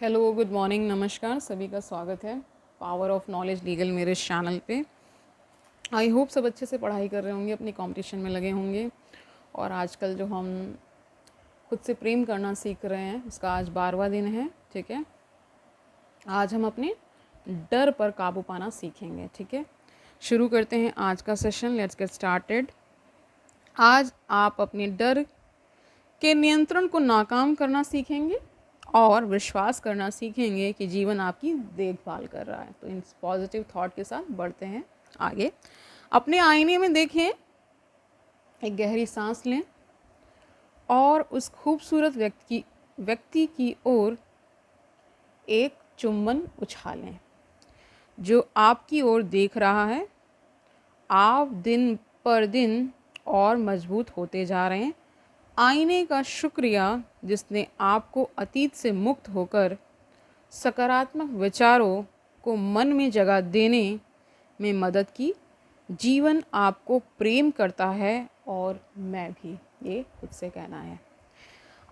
Hello, good morning, नमस्कार। सभी का स्वागत है पावर ऑफ नॉलेज लीगल मेरे इस चैनल पे। आई होप सब अच्छे से पढ़ाई कर रहे होंगे, अपनी कंपटीशन में लगे होंगे। और आजकल जो हम खुद से प्रेम करना सीख रहे हैं उसका आज 12वां दिन है। ठीक है, आज हम अपने डर पर काबू पाना सीखेंगे। ठीक है, शुरू करते हैं आज का सेशन। Let's get started. आज आप अपने डर के नियंत्रण को नाकाम करना सीखेंगे और विश्वास करना सीखेंगे कि जीवन आपकी देखभाल कर रहा है। तो इन पॉजिटिव थॉट के साथ बढ़ते हैं आगे। अपने आईने में देखें, एक गहरी सांस लें और उस खूबसूरत व्यक्ति की ओर एक चुंबन उछालें जो आपकी ओर देख रहा है। आप दिन पर दिन और मजबूत होते जा रहे हैं। आईने का शुक्रिया जिसने आपको अतीत से मुक्त होकर सकारात्मक विचारों को मन में जगह देने में मदद की। जीवन आपको प्रेम करता है और मैं भी, ये खुद से कहना है।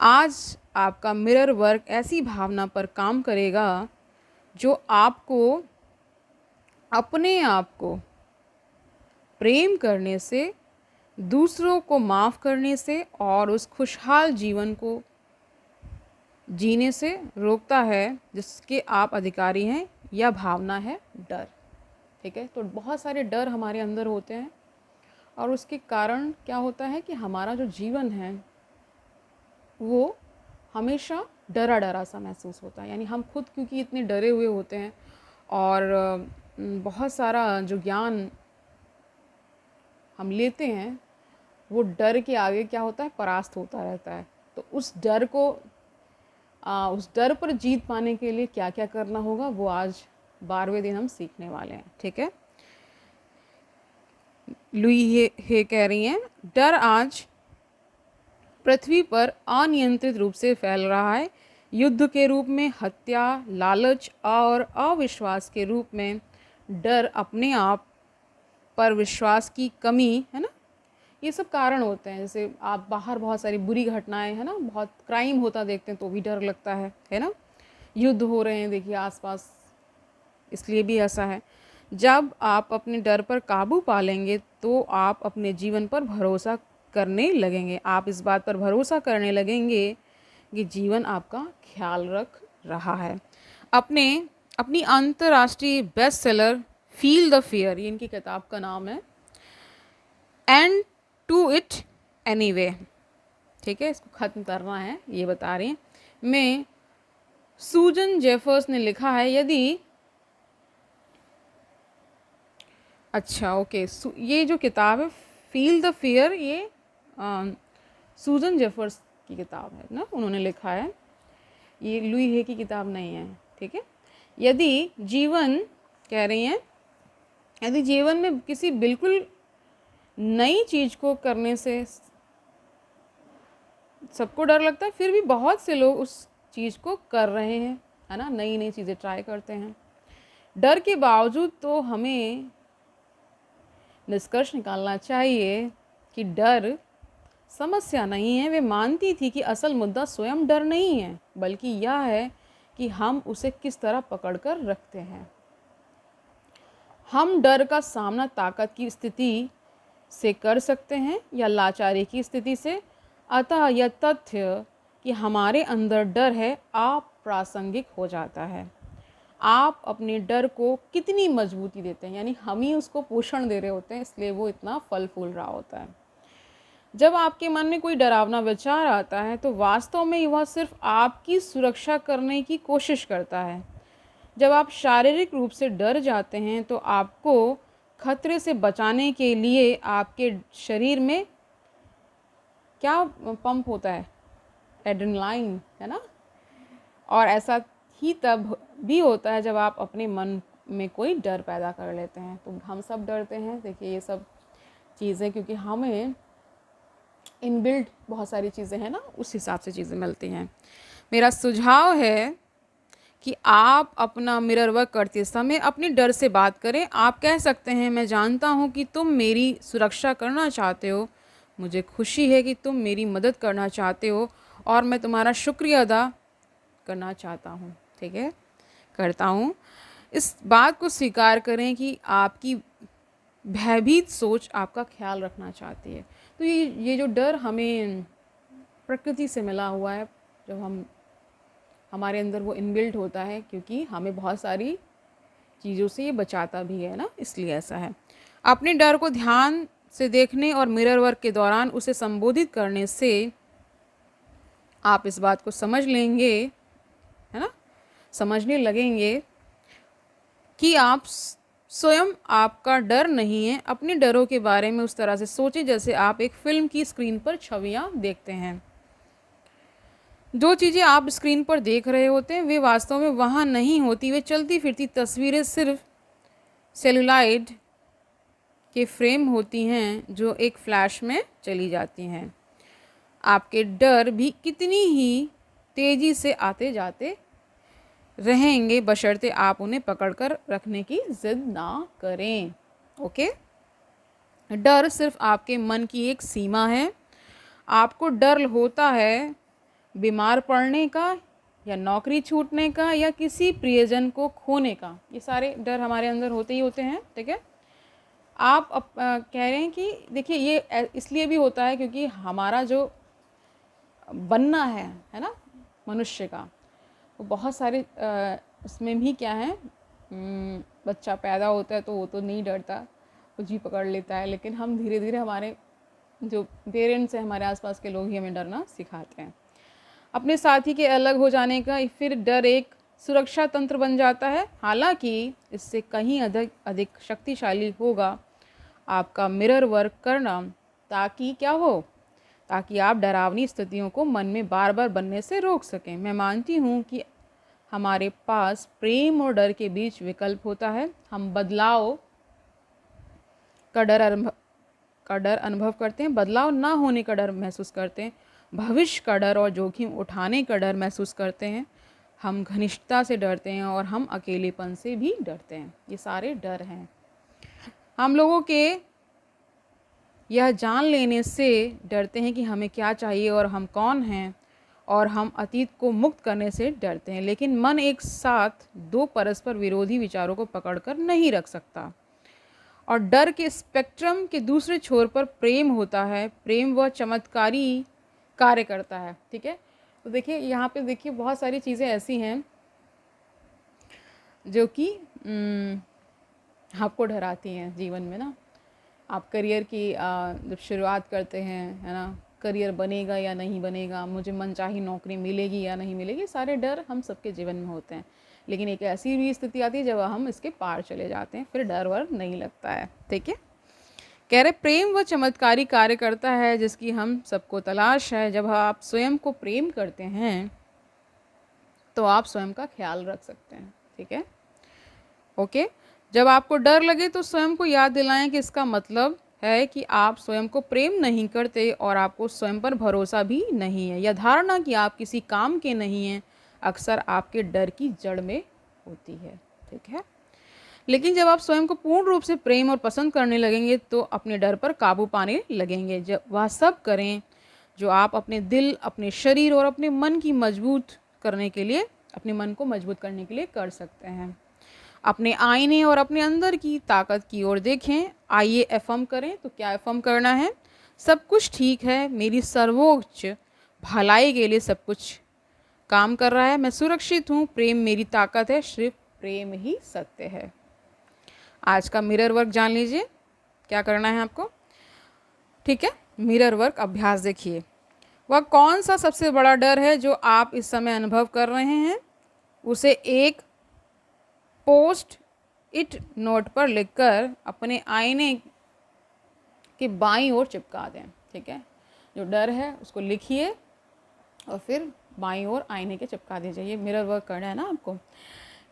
आज आपका मिरर वर्क ऐसी भावना पर काम करेगा जो आपको अपने आप को प्रेम करने से, दूसरों को माफ़ करने से और उस खुशहाल जीवन को जीने से रोकता है जिसके आप अधिकारी हैं। यह भावना है डर। ठीक है, तो बहुत सारे डर हमारे अंदर होते हैं और उसके कारण क्या होता है कि हमारा जो जीवन है वो हमेशा डरा डरा सा महसूस होता है। यानी हम खुद क्योंकि इतने डरे हुए होते हैं और बहुत सारा जो ज्ञान हम लेते हैं वो डर के आगे क्या होता है, परास्त होता रहता है। तो उस डर पर जीत पाने के लिए क्या क्या करना होगा वो आज 12वें दिन हम सीखने वाले हैं। ठीक है, लुई हे कह रही हैं, डर आज पृथ्वी पर अनियंत्रित रूप से फैल रहा है। युद्ध के रूप में, हत्या, लालच और अविश्वास के रूप में। डर अपने आप पर विश्वास की कमी है ना, ये सब कारण होते हैं। जैसे आप बाहर बहुत सारी बुरी घटनाएं है ना, बहुत क्राइम होता देखते हैं तो भी डर लगता है ना। युद्ध हो रहे हैं देखिए आसपास, इसलिए भी ऐसा है। जब आप अपने डर पर काबू पा लेंगे तो आप अपने जीवन पर भरोसा करने लगेंगे। आप इस बात पर भरोसा करने लगेंगे कि जीवन आपका ख्याल रख रहा है। अपनी अंतर्राष्ट्रीय best seller feel the fear, ये इनकी किताब का नाम है, एंड टू इट एनीवे। ठीक है, इसको ख़त्म करना है ये बता रही हैं मैं। सूजन जेफर्स ने लिखा है, यदि अच्छा ओके, ये जो किताब है फील द फियर, ये सूजन जेफर्स की किताब है ना, उन्होंने लिखा है, ये लुई हे की किताब नहीं है। ठीक है, यदि जीवन कह रही हैं, यदि जीवन में किसी बिल्कुल नई चीज़ को करने से सबको डर लगता है, फिर भी बहुत से लोग उस चीज़ को कर रहे हैं, है ना, नई नई चीज़ें ट्राई करते हैं। डर के बावजूद तो हमें निष्कर्ष निकालना चाहिए कि डर समस्या नहीं है। वे मानती थी कि असल मुद्दा स्वयं डर नहीं है, बल्कि यह है कि हम उसे किस तरह पकड़ कर रखते हैं। हम डर का सामना ताकत की स्थिति से कर सकते हैं या लाचारी की स्थिति से। अतः यह तथ्य कि हमारे अंदर डर है अप्रासंगिक हो जाता है। आप अपने डर को कितनी मजबूती देते हैं, यानी हम ही उसको पोषण दे रहे होते हैं, इसलिए वो इतना फल फूल रहा होता है। जब आपके मन में कोई डरावना विचार आता है तो वास्तव में वह सिर्फ आपकी सुरक्षा करने की कोशिश करता है। जब आप शारीरिक रूप से डर जाते हैं तो आपको खतरे से बचाने के लिए आपके शरीर में क्या पंप होता है, एड्रेनलाइन, है ना। और ऐसा ही तब भी होता है जब आप अपने मन में कोई डर पैदा कर लेते हैं। तो हम सब डरते हैं, देखिए ये सब चीज़ें, क्योंकि हमें इनबिल्ट बहुत सारी चीज़ें हैं ना, उस हिसाब से चीज़ें मिलती हैं। मेरा सुझाव है कि आप अपना मिरर वर्क करते समय अपने डर से बात करें। आप कह सकते हैं, मैं जानता हूँ कि तुम मेरी सुरक्षा करना चाहते हो, मुझे खुशी है कि तुम मेरी मदद करना चाहते हो और मैं तुम्हारा शुक्रिया अदा करना चाहता हूँ। ठीक है, करता हूँ। इस बात को स्वीकार करें कि आपकी भयभीत सोच आपका ख्याल रखना चाहती है। तो ये जो डर हमें प्रकृति से मिला हुआ है, जब हम हमारे अंदर वो इनबिल्ट होता है, क्योंकि हमें बहुत सारी चीज़ों से ये बचाता भी है ना, इसलिए ऐसा है। अपने डर को ध्यान से देखने और मिरर वर्क के दौरान उसे संबोधित करने से आप इस बात को समझ लेंगे, है ना, समझने लगेंगे कि आप स्वयं आपका डर नहीं है। अपने डरों के बारे में उस तरह से सोचें जैसे आप एक फिल्म की स्क्रीन पर छवियां देखते हैं। जो चीज़ें आप स्क्रीन पर देख रहे होते हैं वे वास्तव में वहाँ नहीं होती, वे चलती फिरती तस्वीरें सिर्फ सेलुलाइड के फ्रेम होती हैं जो एक फ्लैश में चली जाती हैं। आपके डर भी कितनी ही तेज़ी से आते जाते रहेंगे, बशर्ते आप उन्हें पकड़कर रखने की जिद ना करें। ओके, डर सिर्फ आपके मन की एक सीमा है। आपको डर होता है बीमार पड़ने का, या नौकरी छूटने का, या किसी प्रियजन को खोने का। ये सारे डर हमारे अंदर होते ही होते हैं, ठीक है। आप कह रहे हैं कि देखिए ये इसलिए भी होता है क्योंकि हमारा जो बनना है ना, मनुष्य का, वो बहुत सारे उसमें भी क्या है, बच्चा पैदा होता है तो वो तो नहीं डरता, कुछ भी पकड़ लेता है, लेकिन हम धीरे धीरे हमारे जो पेरेंट्स हैं, हमारे आसपास के लोग ही हमें डरना सिखाते हैं। अपने साथी के अलग हो जाने का फिर डर एक सुरक्षा तंत्र बन जाता है, हालांकि इससे कहीं अधिक शक्तिशाली होगा आपका मिरर वर्क करना, ताकि क्या हो, ताकि आप डरावनी स्थितियों को मन में बार बार बनने से रोक सकें। मैं मानती हूँ कि हमारे पास प्रेम और डर के बीच विकल्प होता है। हम बदलाव का डर अनुभव करते हैं, बदलाव ना होने का डर महसूस करते हैं, भविष्य का डर और जोखिम उठाने का डर महसूस करते हैं, हम घनिष्ठता से डरते हैं और हम अकेलेपन से भी डरते हैं। ये सारे डर हैं। हम लोगों के यह जान लेने से डरते हैं कि हमें क्या चाहिए और हम कौन हैं, और हम अतीत को मुक्त करने से डरते हैं। लेकिन मन एक साथ दो परस्पर विरोधी विचारों को पकड़कर नहीं रख सकता, और डर के स्पेक्ट्रम के दूसरे छोर पर प्रेम होता है। प्रेम वह चमत्कारी कार्य करता है, ठीक है। तो देखिए यहाँ पे देखिए बहुत सारी चीज़ें ऐसी हैं जो कि आपको डराती हैं जीवन में ना। आप करियर की जब शुरुआत करते हैं, है ना, करियर बनेगा या नहीं बनेगा, मुझे मनचाही नौकरी मिलेगी या नहीं मिलेगी, सारे डर हम सबके जीवन में होते हैं। लेकिन एक ऐसी भी स्थिति आती है जब हम इसके पार चले जाते हैं, फिर डर वर नहीं लगता है, ठीक है। कह रहे प्रेम वह चमत्कारी कार्य करता है जिसकी हम सबको तलाश है। जब आप स्वयं को प्रेम करते हैं तो आप स्वयं का ख्याल रख सकते हैं, ठीक है। ओके, जब आपको डर लगे तो स्वयं को याद दिलाएं कि इसका मतलब है कि आप स्वयं को प्रेम नहीं करते और आपको स्वयं पर भरोसा भी नहीं है। यह धारणा कि आप किसी काम के नहीं हैं अक्सर आपके डर की जड़ में होती है, ठीक है। लेकिन जब आप स्वयं को पूर्ण रूप से प्रेम और पसंद करने लगेंगे तो अपने डर पर काबू पाने लगेंगे। जब वह सब करें जो आप अपने दिल, अपने शरीर और अपने मन की मजबूत करने के लिए, अपने मन को मजबूत करने के लिए कर सकते हैं। अपने आईने और अपने अंदर की ताकत की ओर देखें। आइए एफर्म करें। तो क्या एफर्म करना है? सब कुछ ठीक है, मेरी सर्वोच्च भलाई के लिए सब कुछ काम कर रहा है, मैं सुरक्षित हूँ, प्रेम मेरी ताकत है, सिर्फ प्रेम ही सत्य है। आज का मिरर वर्क जान लीजिए क्या करना है आपको, ठीक है। मिरर वर्क अभ्यास देखिए। वह कौन सा सबसे बड़ा डर है जो आप इस समय अनुभव कर रहे हैं, उसे एक पोस्ट इट नोट पर लिखकर अपने आईने के बाईं ओर चिपका दें, ठीक है। जो डर है उसको लिखिए और फिर बाईं ओर आईने के चिपका दीजिए। ये मिरर वर्क करना है ना आपको।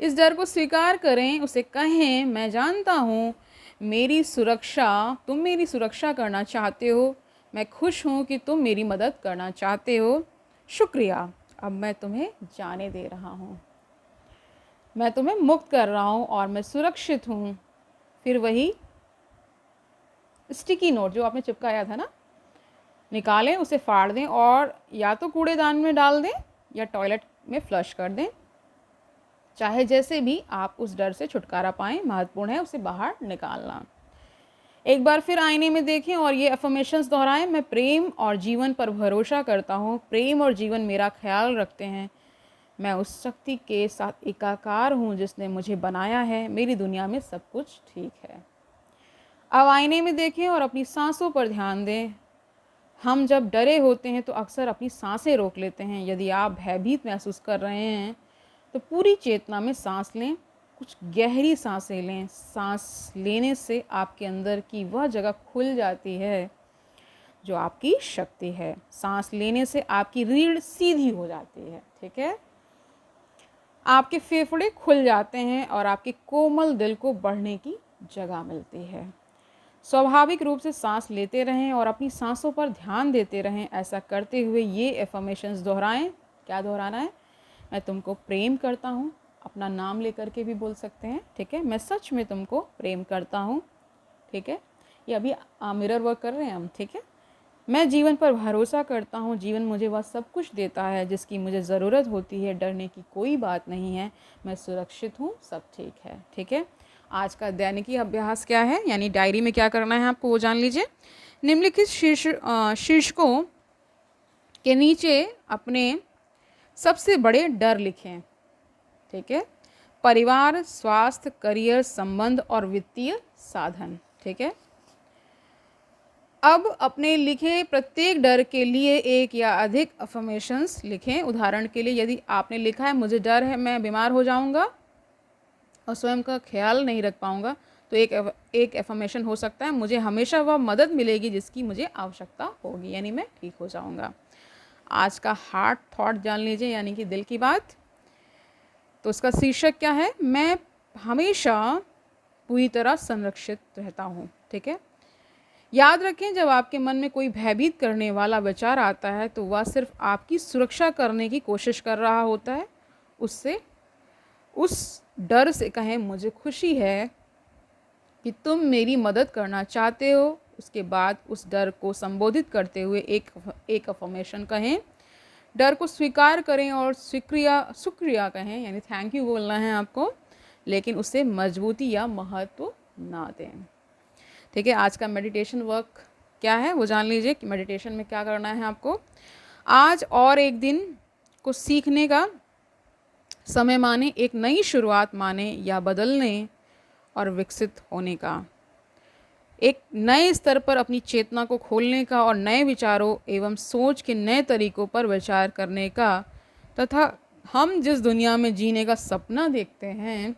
इस डर को स्वीकार करें, उसे कहें मैं जानता हूँ मेरी सुरक्षा, तुम मेरी सुरक्षा करना चाहते हो, मैं खुश हूँ कि तुम मेरी मदद करना चाहते हो, शुक्रिया, अब मैं तुम्हें जाने दे रहा हूँ, मैं तुम्हें मुक्त कर रहा हूँ और मैं सुरक्षित हूँ। फिर वही स्टिकी नोट जो आपने चिपकाया था ना, निकालें, उसे फाड़ दें और या तो कूड़ेदान में डाल दें या टॉयलेट में फ्लश कर दें। चाहे जैसे भी आप उस डर से छुटकारा पाएं, महत्वपूर्ण है उसे बाहर निकालना। एक बार फिर आईने में देखें और ये अफर्मेशंस दोहराएं। मैं प्रेम और जीवन पर भरोसा करता हूँ, प्रेम और जीवन मेरा ख्याल रखते हैं, मैं उस शक्ति के साथ एकाकार हूँ जिसने मुझे बनाया है, मेरी दुनिया में सब कुछ ठीक है। अब आईने में देखें और अपनी सांसों पर ध्यान दें। हम जब डरे होते हैं तो अक्सर अपनी सांसें रोक लेते हैं। यदि आप भयभीत महसूस कर रहे हैं तो पूरी चेतना में सांस लें, कुछ गहरी सांसें लें। सांस लेने से आपके अंदर की वह जगह खुल जाती है जो आपकी शक्ति है। सांस लेने से आपकी रीढ़ सीधी हो जाती है, ठीक है। आपके फेफड़े खुल जाते हैं और आपके कोमल दिल को बढ़ने की जगह मिलती है। स्वाभाविक रूप से सांस लेते रहें और अपनी सांसों पर ध्यान देते रहें। ऐसा करते हुए ये एफर्मेशंस दोहराएं। क्या दोहराना है? मैं तुमको प्रेम करता हूँ, अपना नाम लेकर के भी बोल सकते हैं, ठीक है। मैं सच में तुमको प्रेम करता हूँ, ठीक है। ये अभी मिरर वर्क कर रहे हैं हम, ठीक है। मैं जीवन पर भरोसा करता हूँ, जीवन मुझे वह सब कुछ देता है जिसकी मुझे ज़रूरत होती है, डरने की कोई बात नहीं है, मैं सुरक्षित हूँ, सब ठीक है, ठीक है। आज का दैनिकी अभ्यास क्या है, यानी डायरी में क्या करना है आपको वो जान लीजिए। निम्नलिखित शीर्षकों के नीचे अपने सबसे बड़े डर लिखें, ठीक है। परिवार, स्वास्थ्य, करियर, संबंध और वित्तीय साधन, ठीक है। अब अपने लिखे प्रत्येक डर के लिए एक या अधिक अफर्मेशंस लिखें। उदाहरण के लिए यदि आपने लिखा है मुझे डर है मैं बीमार हो जाऊंगा और स्वयं का ख्याल नहीं रख पाऊंगा, तो एक एफर्मेशन हो सकता है मुझे हमेशा वह मदद मिलेगी जिसकी मुझे आवश्यकता होगी, यानी मैं ठीक हो जाऊंगा। आज का हार्ट थॉट जान लीजिए, यानी कि दिल की बात। तो उसका शीर्षक क्या है? मैं हमेशा पूरी तरह संरक्षित रहता हूँ, ठीक है। याद रखें, जब आपके मन में कोई भयभीत करने वाला विचार आता है तो वह सिर्फ आपकी सुरक्षा करने की कोशिश कर रहा होता है। उस डर से कहें मुझे खुशी है कि तुम मेरी मदद करना चाहते हो। उसके बाद उस डर को संबोधित करते हुए एक अफर्मेशन कहें। डर को स्वीकार करें और शुक्रिया कहें, यानी थैंक यू बोलना है आपको, लेकिन उसे मजबूती या महत्व ना दें, ठीक है। आज का मेडिटेशन वर्क क्या है वो जान लीजिए कि मेडिटेशन में क्या करना है आपको। आज और एक दिन को सीखने का समय माने, एक नई शुरुआत माने या बदलने और विकसित होने का, एक नए स्तर पर अपनी चेतना को खोलने का और नए विचारों एवं सोच के नए तरीकों पर विचार करने का, तथा हम जिस दुनिया में जीने का सपना देखते हैं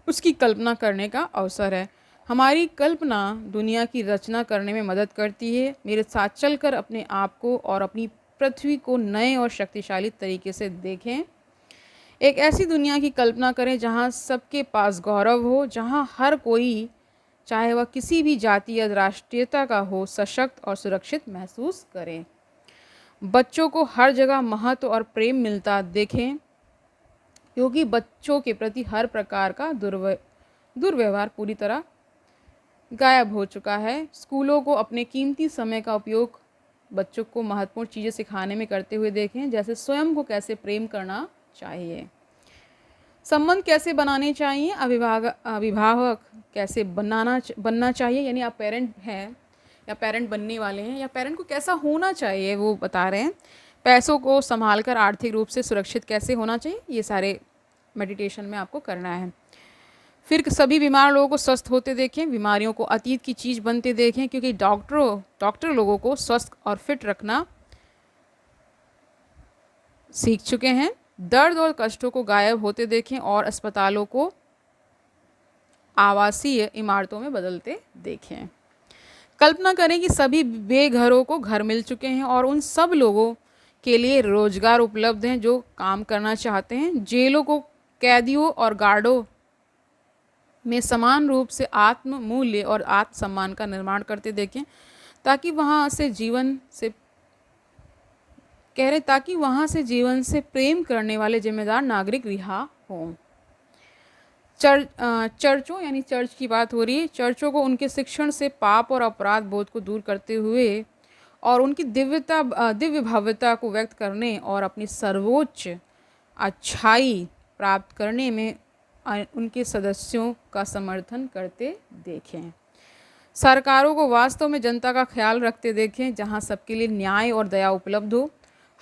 उसकी कल्पना करने का अवसर है। हमारी कल्पना दुनिया की रचना करने में मदद करती है। मेरे साथ चलकर अपने आप को और अपनी पृथ्वी को नए और शक्तिशाली तरीके से देखें। एक ऐसी दुनिया की कल्पना करें जहां सबके पास गौरव हो, जहां हर कोई, चाहे वह किसी भी जाति या राष्ट्रीयता का हो, सशक्त और सुरक्षित महसूस करें। बच्चों को हर जगह महत्व और प्रेम मिलता देखें, क्योंकि बच्चों के प्रति हर प्रकार का दुर्व्यवहार पूरी तरह गायब हो चुका है। स्कूलों को अपने कीमती समय का उपयोग बच्चों को महत्वपूर्ण चीज़ें सिखाने में करते हुए देखें, जैसे स्वयं को कैसे प्रेम करना चाहिए, संबंध कैसे बनाने चाहिए, अभिभावक कैसे बनना चाहिए, यानी आप पेरेंट हैं या पेरेंट बनने वाले हैं या पेरेंट को कैसा होना चाहिए वो बता रहे हैं। पैसों को संभाल कर आर्थिक रूप से सुरक्षित कैसे होना चाहिए, ये सारे मेडिटेशन में आपको करना है। फिर सभी बीमार लोगों को स्वस्थ होते देखें, बीमारियों को अतीत की चीज़ बनते देखें, क्योंकि डॉक्टर लोगों को स्वस्थ और फिट रखना सीख चुके हैं। दर्द और कष्टों को गायब होते देखें और अस्पतालों को आवासीय इमारतों में बदलते देखें। कल्पना करें कि सभी बेघरों को घर मिल चुके हैं और उन सब लोगों के लिए रोजगार उपलब्ध हैं जो काम करना चाहते हैं। जेलों को कैदियों और गार्डों में समान रूप से आत्म मूल्य और आत्मसम्मान का निर्माण करते देखें, ताकि वहाँ से जीवन से प्रेम करने वाले जिम्मेदार नागरिक रिहा हों। चर्चों, यानी चर्च की बात हो रही है, चर्चों को उनके शिक्षण से पाप और अपराध बोध को दूर करते हुए और उनकी दिव्य भव्यता को व्यक्त करने और अपनी सर्वोच्च अच्छाई प्राप्त करने में उनके सदस्यों का समर्थन करते देखें। सरकारों को वास्तव में जनता का ख्याल रखते देखें, जहां सबके लिए न्याय और दया उपलब्ध हो।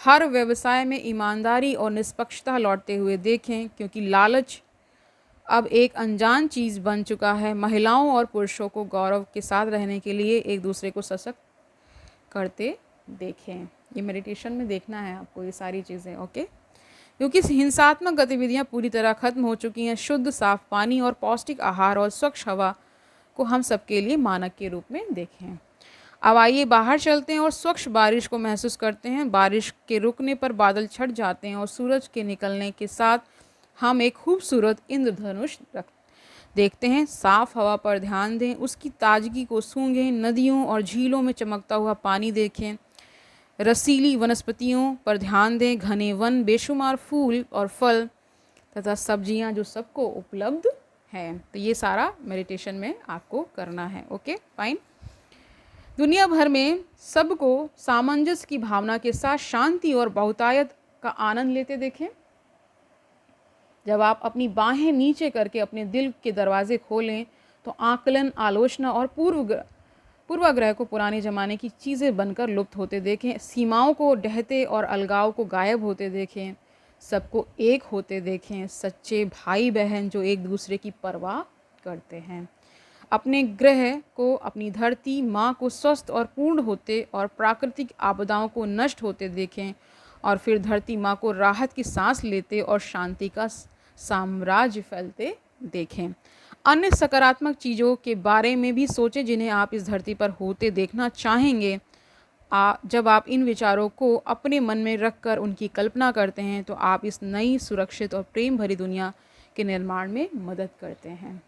हर व्यवसाय में ईमानदारी और निष्पक्षता लौटते हुए देखें, क्योंकि लालच अब एक अनजान चीज़ बन चुका है। महिलाओं और पुरुषों को गौरव के साथ रहने के लिए एक दूसरे को सशक्त करते देखें। ये मेडिटेशन में देखना है आपको ये सारी चीज़ें, ओके। क्योंकि हिंसात्मक गतिविधियां पूरी तरह खत्म हो चुकी हैं। शुद्ध साफ पानी और पौष्टिक आहार और स्वच्छ हवा को हम सबके लिए मानक के रूप में देखें। अब आइए बाहर चलते हैं और स्वच्छ बारिश को महसूस करते हैं। बारिश के रुकने पर बादल छट जाते हैं और सूरज के निकलने के साथ हम एक खूबसूरत इंद्रधनुष देखते हैं। साफ हवा पर ध्यान दें, उसकी ताजगी को सूंघें। नदियों और झीलों में चमकता हुआ पानी देखें। रसीली वनस्पतियों पर ध्यान दें। घने वन, बेशुमार फूल और फल तथा सब्जियां जो सबको उपलब्ध हैं। तो ये सारा मेडिटेशन में आपको करना है, ओके फाइन। दुनिया भर में सबको सामंजस्य की भावना के साथ शांति और बहुतायत का आनंद लेते देखें। जब आप अपनी बाहें नीचे करके अपने दिल के दरवाजे खोलें तो आकलन, आलोचना और पूर्वाग्रह को पुराने ज़माने की चीज़ें बनकर लुप्त होते देखें। सीमाओं को ढहते और अलगाव को गायब होते देखें। सबको एक होते देखें। सच्चे भाई बहन जो एक दूसरे की परवाह करते हैं। अपने ग्रह को, अपनी धरती माँ को स्वस्थ और पूर्ण होते और प्राकृतिक आपदाओं को नष्ट होते देखें। और फिर धरती माँ को राहत की सांस लेते और शांति का साम्राज्य फैलते देखें। अन्य सकारात्मक चीज़ों के बारे में भी सोचें जिन्हें आप इस धरती पर होते देखना चाहेंगे। जब आप इन विचारों को अपने मन में रखकर उनकी कल्पना करते हैं तो आप इस नई, सुरक्षित और प्रेम भरी दुनिया के निर्माण में मदद करते हैं।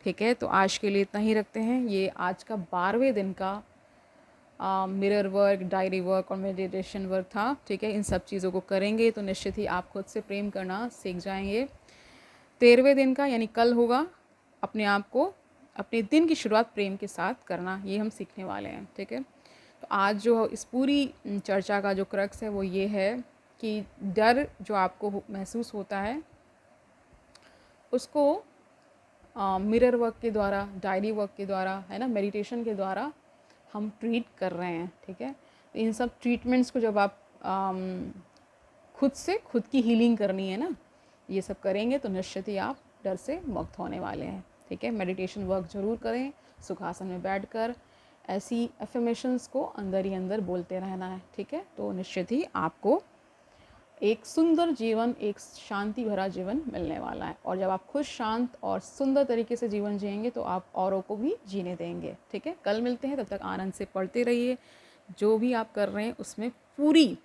ठीक है, तो आज के लिए इतना ही रखते हैं। ये आज का 12वें दिन का मिरर वर्क, डायरी वर्क और मेडिटेशन वर्क था। ठीक है, इन सब चीज़ों को करेंगे तो निश्चित ही आप खुद से प्रेम करना सीख जाएंगे। 13वें दिन का यानी कल होगा, अपने आप को, अपने दिन की शुरुआत प्रेम के साथ करना, ये हम सीखने वाले हैं। ठीक है, तो आज जो इस पूरी चर्चा का जो क्रक्स है वो ये है कि डर जो आपको महसूस होता है उसको मिरर वर्क के द्वारा, डायरी वर्क के द्वारा, है ना, मेडिटेशन के द्वारा हम ट्रीट कर रहे हैं। ठीक है, तो इन सब ट्रीटमेंट्स को जब आप खुद से खुद की हीलिंग करनी है ना, ये सब करेंगे तो निश्चित ही आप डर से मुक्त होने वाले हैं। ठीक है, मेडिटेशन वर्क ज़रूर करें। सुखासन में बैठकर ऐसी एफर्मेशंस को अंदर ही अंदर बोलते रहना है। ठीक है, तो निश्चित ही आपको एक सुंदर जीवन, एक शांति भरा जीवन मिलने वाला है। और जब आप खुश, शांत और सुंदर तरीके से जीवन जिएंगे तो आप औरों को भी जीने देंगे। ठीक है, कल मिलते हैं, तब तक आनंद से पढ़ते रहिए। जो भी आप कर रहे हैं उसमें पूरी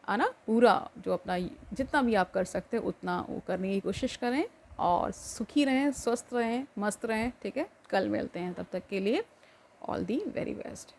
पूरा जो अपना जितना भी आप कर सकते हैं उतना वो करने की कोशिश करें और सुखी रहें, स्वस्थ रहें, मस्त रहें। ठीक है, कल मिलते हैं, तब तक के लिए ऑल दी वेरी बेस्ट।